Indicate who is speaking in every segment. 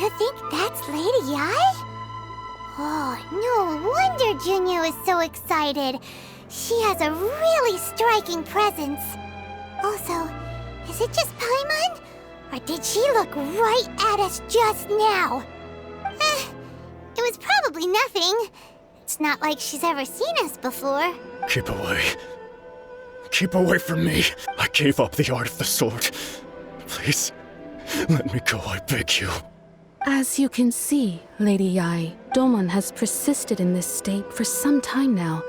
Speaker 1: You think that's Lady Ai? Oh, no wonder Junior is so excited. She has a really striking presence. Also, is it just Paimon? Or did she look right at us just now? It was probably nothing. It's not like she's ever seen us before.
Speaker 2: Keep away. Keep away from me. I gave up the art of the sword. Please, let me go, I beg you.
Speaker 3: As you can see, Lady Ai, Domon has persisted in this state for some time now.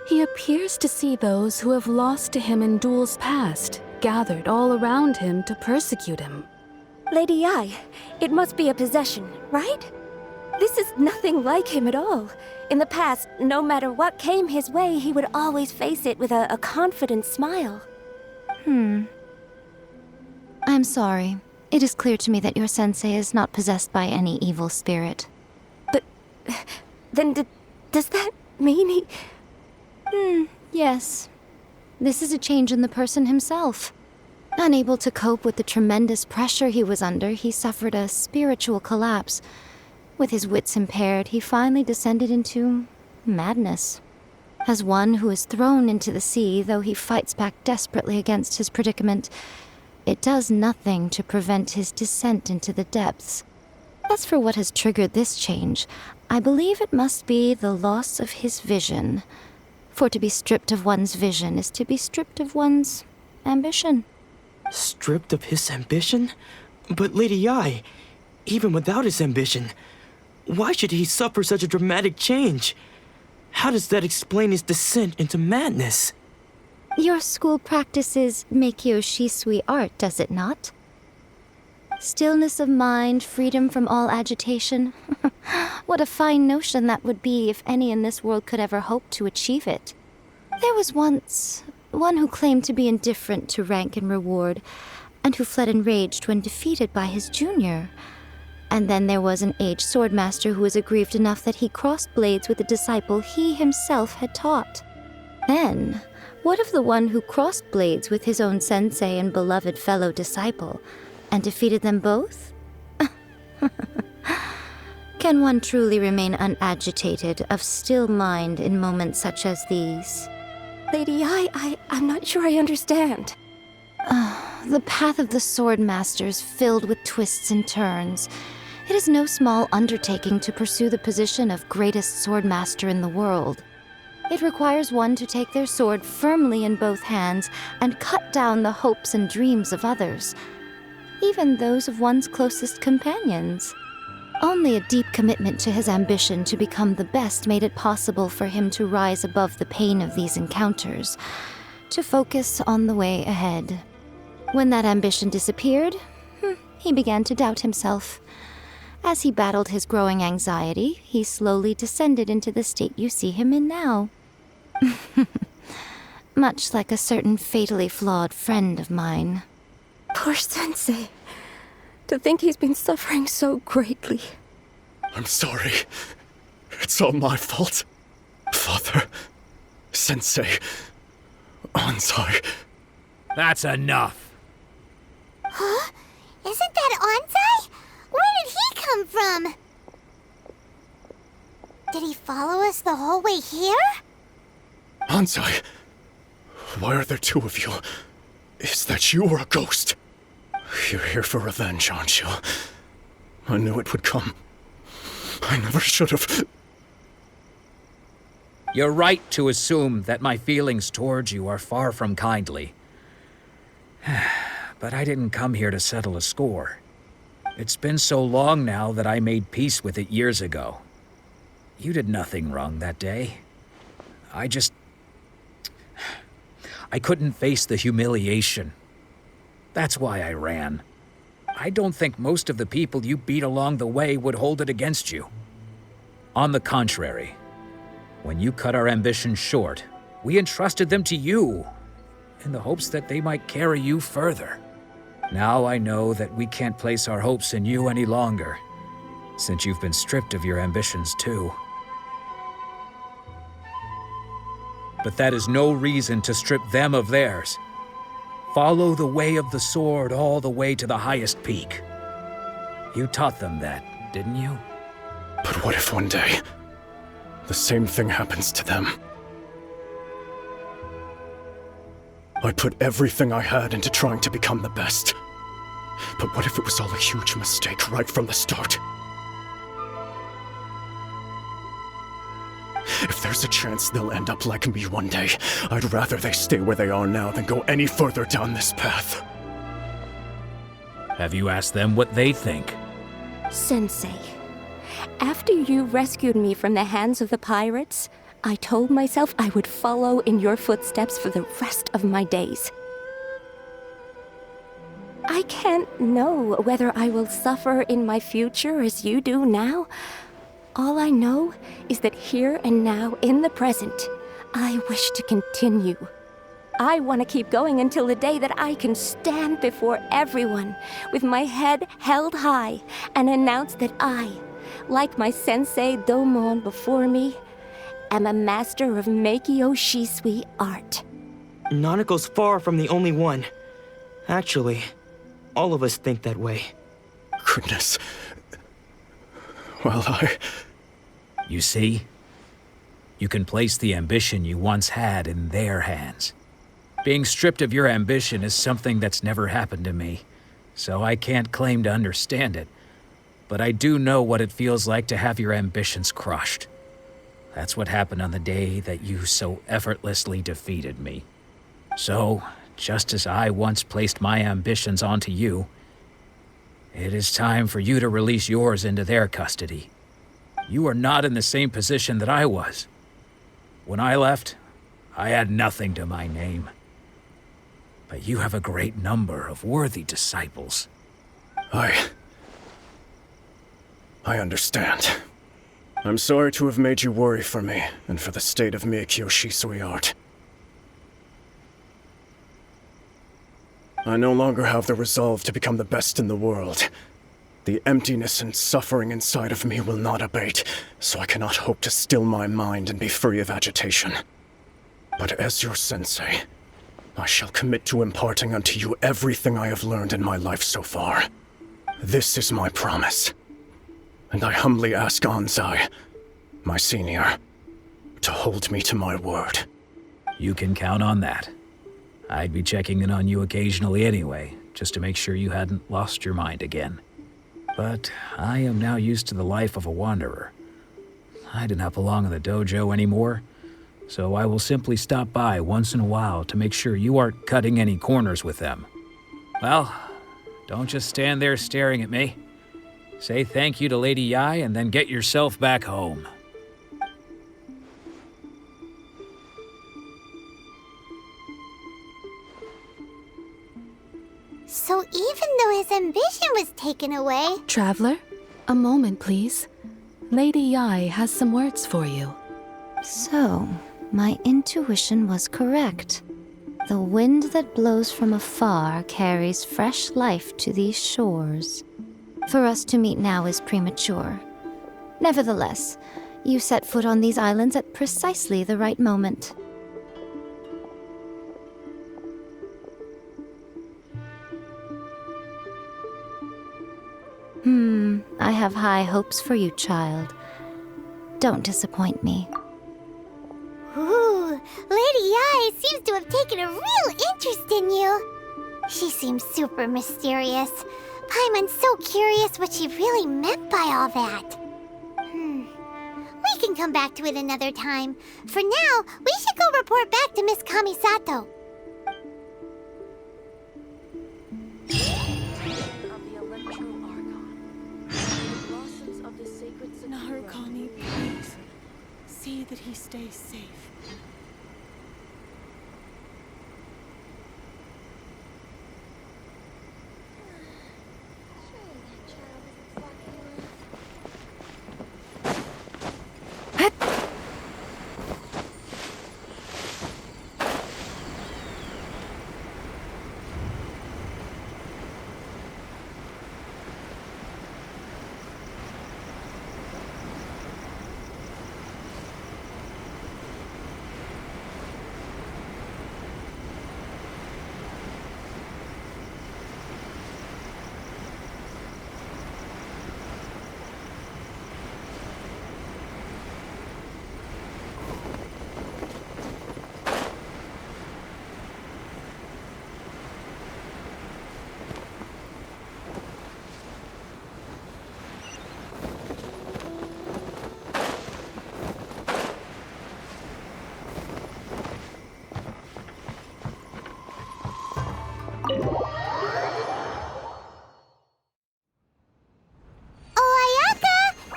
Speaker 3: He appears to see those who have lost to him in duels past, gathered all around him to persecute him.
Speaker 4: Lady Ai, it must be a possession, right? This is nothing like him at all. In the past, no matter what came his way, he would always face it with a confident smile.
Speaker 5: I'm sorry. It is clear to me that your sensei is not possessed by any evil spirit.
Speaker 4: But then does that mean he...
Speaker 5: Yes. This is a change in the person himself. Unable to cope with the tremendous pressure he was under, he suffered a spiritual collapse. With his wits impaired, he finally descended into madness. As one who is thrown into the sea, though he fights back desperately against his predicament, it does nothing to prevent his descent into the depths. As for what has triggered this change, I believe it must be the loss of his vision. For to be stripped of one's vision is to be stripped of one's ambition.
Speaker 6: Stripped of his ambition? But Lady Ai, even without his ambition, why should he suffer such a dramatic change? How does that explain his descent into madness?
Speaker 5: Your school practices Meikyo Shisui art, does it not? Stillness of mind, freedom from all agitation. What a fine notion that would be if any in this world could ever hope to achieve it. There was once one who claimed to be indifferent to rank and reward, and who fled enraged when defeated by his junior. And then there was an aged swordmaster who was aggrieved enough that he crossed blades with a disciple he himself had taught. Then, what of the one who crossed blades with his own sensei and beloved fellow disciple, and defeated them both? Can one truly remain unagitated, of still mind in moments such as these?
Speaker 4: Lady Ai, I'm not sure I understand.
Speaker 5: The path of the swordmaster is filled with twists and turns. It is no small undertaking to pursue the position of greatest swordmaster in the world. It requires one to take their sword firmly in both hands and cut down the hopes and dreams of others, even those of one's closest companions. Only a deep commitment to his ambition to become the best made it possible for him to rise above the pain of these encounters, to focus on the way ahead. When that ambition disappeared, he began to doubt himself. As he battled his growing anxiety, he slowly descended into the state you see him in now. Much like a certain fatally flawed friend of mine.
Speaker 4: Poor sensei. To think he's been suffering so greatly.
Speaker 2: I'm sorry. It's all my fault. Father, Sensei, Ansai.
Speaker 7: That's enough.
Speaker 1: Huh? Isn't that Ansai? Where did he come from? Did he follow us the whole way here?
Speaker 2: Ansai, why are there two of you? Is that you or a ghost? You're here for revenge, aren't you? I knew it would come. I never should have.
Speaker 7: You're right to assume that my feelings towards you are far from kindly. But I didn't come here to settle a score. It's been so long now that I made peace with it years ago. You did nothing wrong that day. I couldn't face the humiliation. That's why I ran. I don't think most of the people you beat along the way would hold it against you. On the contrary, when you cut our ambitions short, we entrusted them to you, in the hopes that they might carry you further. Now I know that we can't place our hopes in you any longer, since you've been stripped of your ambitions too. But that is no reason to strip them of theirs. Follow the way of the sword all the way to the highest peak. You taught them that, didn't you?
Speaker 2: But what if one day, the same thing happens to them? I put everything I had into trying to become the best. But what if it was all a huge mistake right from the start? If there's a chance they'll end up like me one day, I'd rather they stay where they are now than go any further down this path.
Speaker 7: Have you asked them what they think?
Speaker 4: Sensei, after you rescued me from the hands of the pirates, I told myself I would follow in your footsteps for the rest of my days. I can't know whether I will suffer in my future as you do now. All I know is that here and now, in the present, I wish to continue. I want to keep going until the day that I can stand before everyone with my head held high and announce that I, like my sensei Domon before me, am a master of Meikyo Shisui art.
Speaker 6: Nanako's far from the only one. Actually, all of us think that way.
Speaker 2: Goodness. Well,
Speaker 7: You see? You can place the ambition you once had in their hands. Being stripped of your ambition is something that's never happened to me, so I can't claim to understand it. But I do know what it feels like to have your ambitions crushed. That's what happened on the day that you so effortlessly defeated me. So, just as I once placed my ambitions onto you, it is time for you to release yours into their custody. You are not in the same position that I was. When I left, I had nothing to my name. But you have a great number of worthy disciples.
Speaker 2: I understand. I'm sorry to have made you worry for me, and for the state of Meikyo Shisui art. I no longer have the resolve to become the best in the world. The emptiness and suffering inside of me will not abate, so I cannot hope to still my mind and be free of agitation. But as your sensei, I shall commit to imparting unto you everything I have learned in my life so far. This is my promise. And I humbly ask Anzai, my senior, to hold me to my word.
Speaker 7: You can count on that. I'd be checking in on you occasionally anyway, just to make sure you hadn't lost your mind again. But I am now used to the life of a wanderer. I do not belong in the dojo anymore, so I will simply stop by once in a while to make sure you aren't cutting any corners with them. Well, don't just stand there staring at me. Say thank you to Lady Yai and then get yourself back home.
Speaker 1: So even though his ambition was taken away...
Speaker 3: Traveler, a moment, please. Lady Yai has some words for you.
Speaker 5: So, my intuition was correct. The wind that blows from afar carries fresh life to these shores. For us to meet now is premature. Nevertheless, you set foot on these islands at precisely the right moment. I have high hopes for you, child. Don't disappoint me.
Speaker 1: Ooh, Lady Yai seems to have taken a real interest in you. She seems super mysterious. Paimon's so curious what she really meant by all that. We can come back to it another time. For now, we should go report back to Miss Kamisato.
Speaker 8: Narukami, please. See that he stays safe.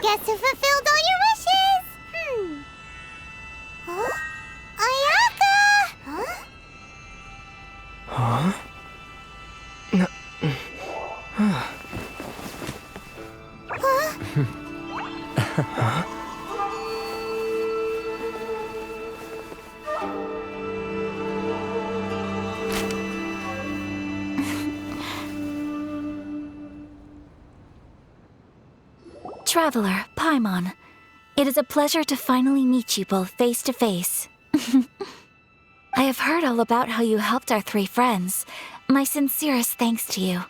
Speaker 1: guess who fulfilled all your wishes? Huh? Ayaka! Huh?
Speaker 5: Traveler, Paimon, it is a pleasure to finally meet you both face to face. I have heard all about how you helped our three friends. My sincerest thanks to you.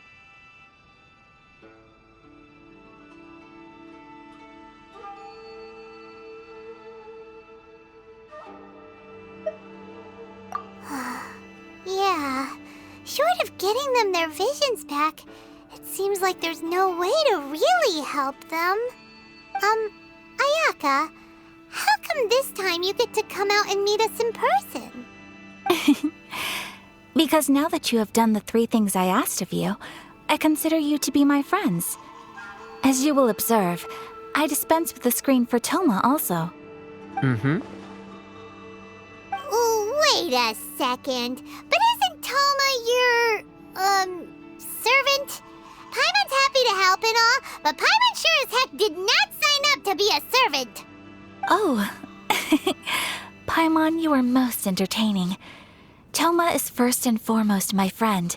Speaker 1: Yeah, short of getting them their visions back, it seems like there's no way to really help them. Ayaka, how come this time you get to come out and meet us in person?
Speaker 5: Because now that you have done the three things I asked of you, I consider you to be my friends. As you will observe, I dispense with the screen for Toma also.
Speaker 1: Wait a second, but isn't Toma your, servant? Paimon's happy to help and all, but Paimon sure as heck did not sign up to be a servant.
Speaker 5: Oh, Paimon, you are most entertaining. Toma is first and foremost my friend,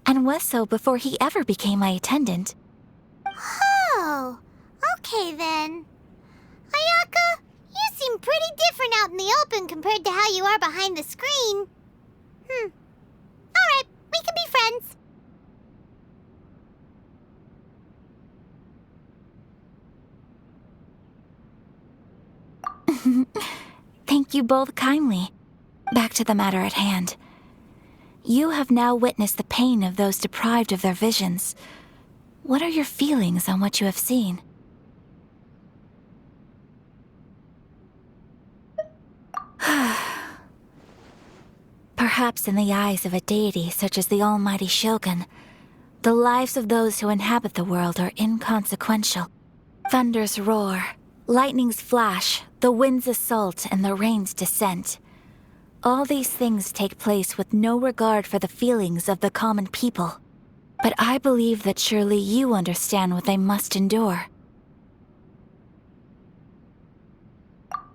Speaker 5: and was so before he ever became my attendant.
Speaker 1: Oh, okay then. Ayaka, you seem pretty different out in the open compared to how you are behind the screen. Alright, we can be friends.
Speaker 5: Thank you both kindly. Back to the matter at hand. You have now witnessed the pain of those deprived of their visions. What are your feelings on what you have seen? Perhaps in the eyes of a deity such as the almighty Shogun, the lives of those who inhabit the world are inconsequential. Thunders roar, lightnings flash, the winds assault, and the rains descent. All these things take place with no regard for the feelings of the common people. But I believe that surely you understand what they must endure.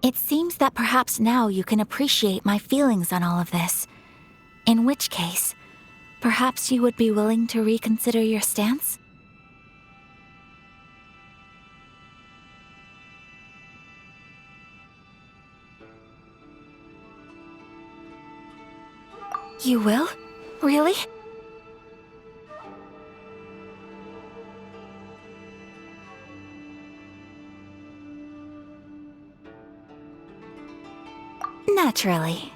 Speaker 5: It seems that perhaps now you can appreciate my feelings on all of this. In which case, perhaps you would be willing to reconsider your stance? You will? Really? Naturally.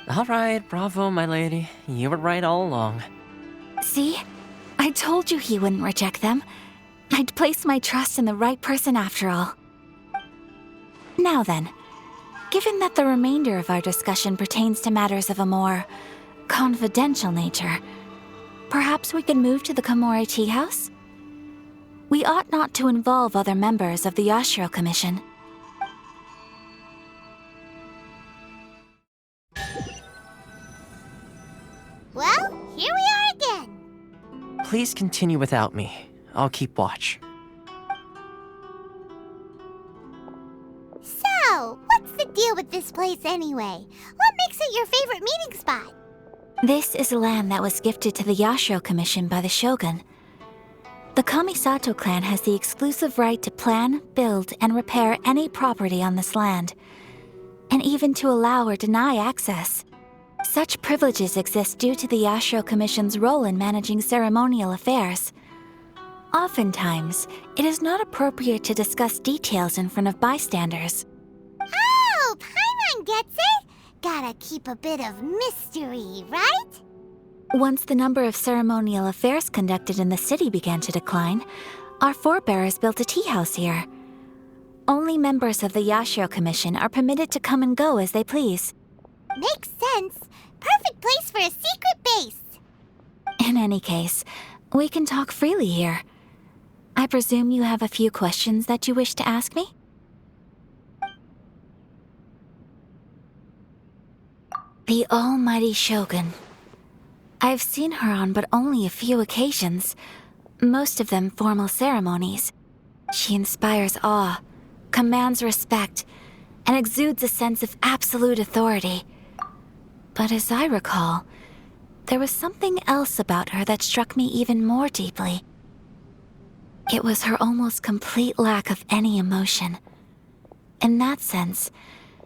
Speaker 9: All right, bravo, my lady. You were right all along.
Speaker 5: See? I told you he wouldn't reject them. I'd placed my trust in the right person after all. Now then, given that the remainder of our discussion pertains to matters of a more confidential nature, perhaps we could move to the Komori Tea House? We ought not to involve other members of the Yashiro Commission.
Speaker 1: Well, here we are again.
Speaker 9: Please continue without me. I'll keep watch.
Speaker 1: So, what's the deal with this place anyway? What makes it your favorite meeting spot?
Speaker 5: This is land that was gifted to the Yashiro Commission by the Shogun. The Kamisato clan has the exclusive right to plan, build, and repair any property on this land, and even to allow or deny access. Such privileges exist due to the Yashiro Commission's role in managing ceremonial affairs. Oftentimes, it is not appropriate to discuss details in front of bystanders.
Speaker 1: Oh, Paimon gets it! Gotta keep a bit of mystery, right?
Speaker 5: Once the number of ceremonial affairs conducted in the city began to decline, our forebears built a tea house here. Only members of the Yashiro Commission are permitted to come and go as they please.
Speaker 1: Makes sense. Perfect place for a secret base.
Speaker 5: In any case, we can talk freely here.
Speaker 10: I presume you have a few questions that you wish to ask me? The almighty Shogun. I've seen her on but only a few occasions, most of them formal ceremonies. She inspires awe, commands respect, and exudes a sense of absolute authority. But as I recall, there was something else about her that struck me even more deeply. It was her almost complete lack of any emotion. In that sense,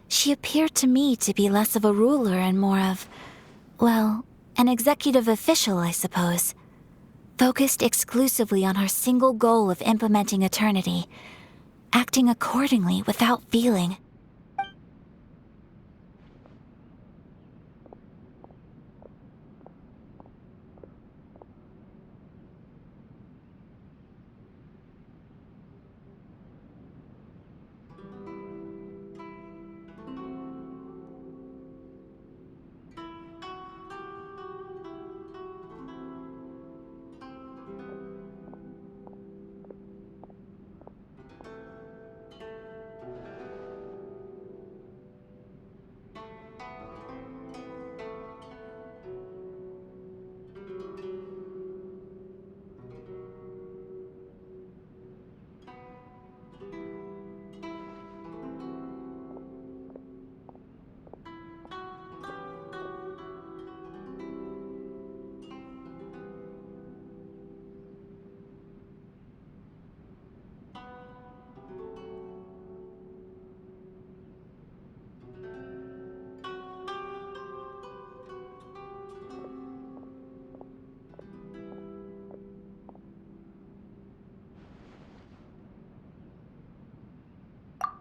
Speaker 10: she appeared to me to be less of a ruler and more of, well, an executive official, I suppose. Focused exclusively on her single goal of implementing eternity, acting accordingly without feeling.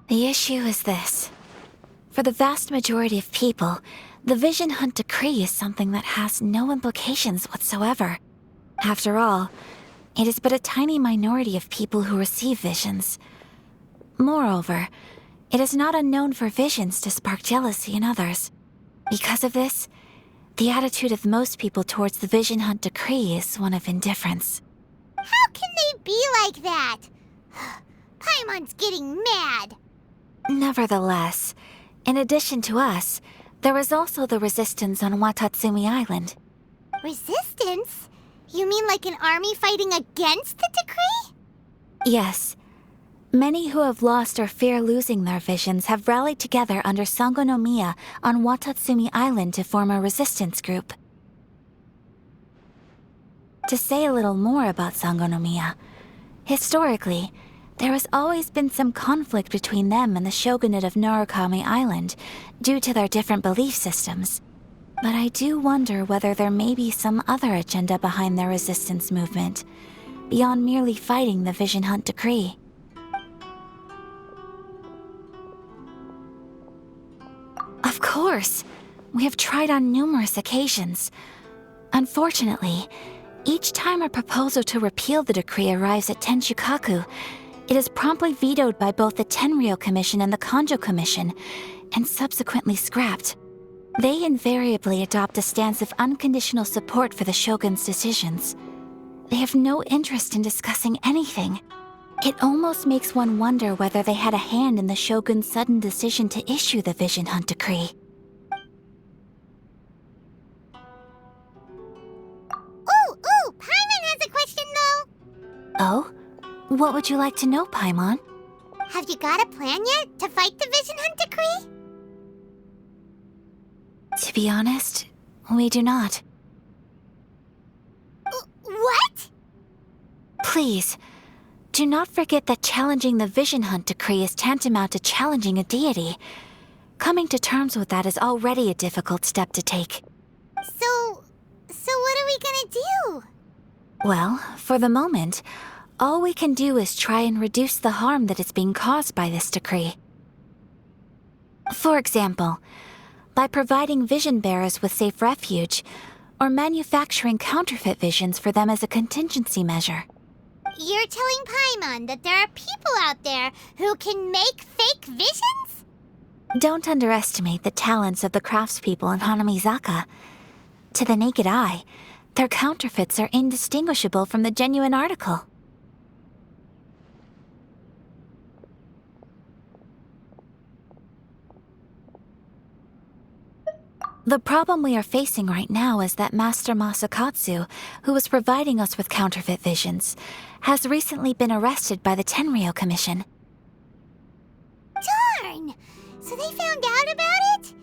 Speaker 10: The issue is this. For the vast majority of people, the Vision Hunt Decree is something that has no implications whatsoever. After all, it is but a tiny minority of people who receive visions. Moreover, it is not unknown for visions to spark jealousy in others. Because of this, the attitude of most people towards the Vision Hunt Decree is one of indifference.
Speaker 1: How can they be like that? Paimon's getting mad.
Speaker 10: Nevertheless, in addition to us, there is also the resistance on Watatsumi Island.
Speaker 1: Resistance? You mean like an army fighting against the decree?
Speaker 10: Yes. Many who have lost or fear losing their visions have rallied together under Sangonomiya on Watatsumi Island to form a resistance group. To say a little more about Sangonomiya, historically, there has always been some conflict between them and the shogunate of Narukami Island due to their different belief systems. But I do wonder whether there may be some other agenda behind their resistance movement, beyond merely fighting the Vision Hunt Decree. Of course, we have tried on numerous occasions. Unfortunately, each time a proposal to repeal the decree arrives at Tenshukaku, it is promptly vetoed by both the Tenryou Commission and the Kanjo Commission, and subsequently scrapped. They invariably adopt a stance of unconditional support for the Shogun's decisions. They have no interest in discussing anything. It almost makes one wonder whether they had a hand in the Shogun's sudden decision to issue the Vision Hunt Decree.
Speaker 1: Ooh, Paimon has a question though.
Speaker 10: Oh? What would you like to know, Paimon?
Speaker 1: Have you got a plan yet to fight the Vision Hunt Decree?
Speaker 10: To be honest, we do not.
Speaker 1: What?
Speaker 10: Please, do not forget that challenging the Vision Hunt Decree is tantamount to challenging a deity. Coming to terms with that is already a difficult step to take.
Speaker 1: So what are we gonna do?
Speaker 10: Well, for the moment, all we can do is try and reduce the harm that is being caused by this decree. For example, by providing vision bearers with safe refuge, or manufacturing counterfeit visions for them as a contingency measure.
Speaker 1: You're telling Paimon that there are people out there who can make fake visions?
Speaker 10: Don't underestimate the talents of the craftspeople in Hanamizaka. To the naked eye, their counterfeits are indistinguishable from the genuine article. The problem we are facing right now is that Master Masakatsu, who was providing us with counterfeit visions, has recently been arrested by the Tenryo Commission.
Speaker 1: Darn! So they found out about it?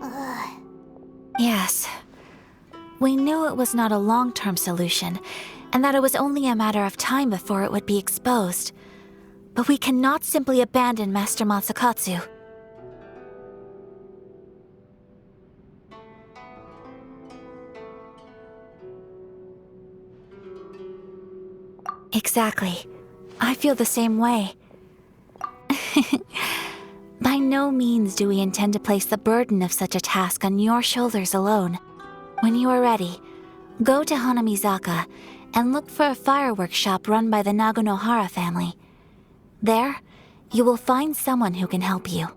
Speaker 1: Ugh.
Speaker 10: Yes. We knew it was not a long-term solution, and that it was only a matter of time before it would be exposed. But we cannot simply abandon Master Masakatsu. Exactly. I feel the same way. By no means do we intend to place the burden of such a task on your shoulders alone. When you are ready, go to Hanamizaka and look for a fireworks shop run by the Nagonohara family. There, you will find someone who can help you.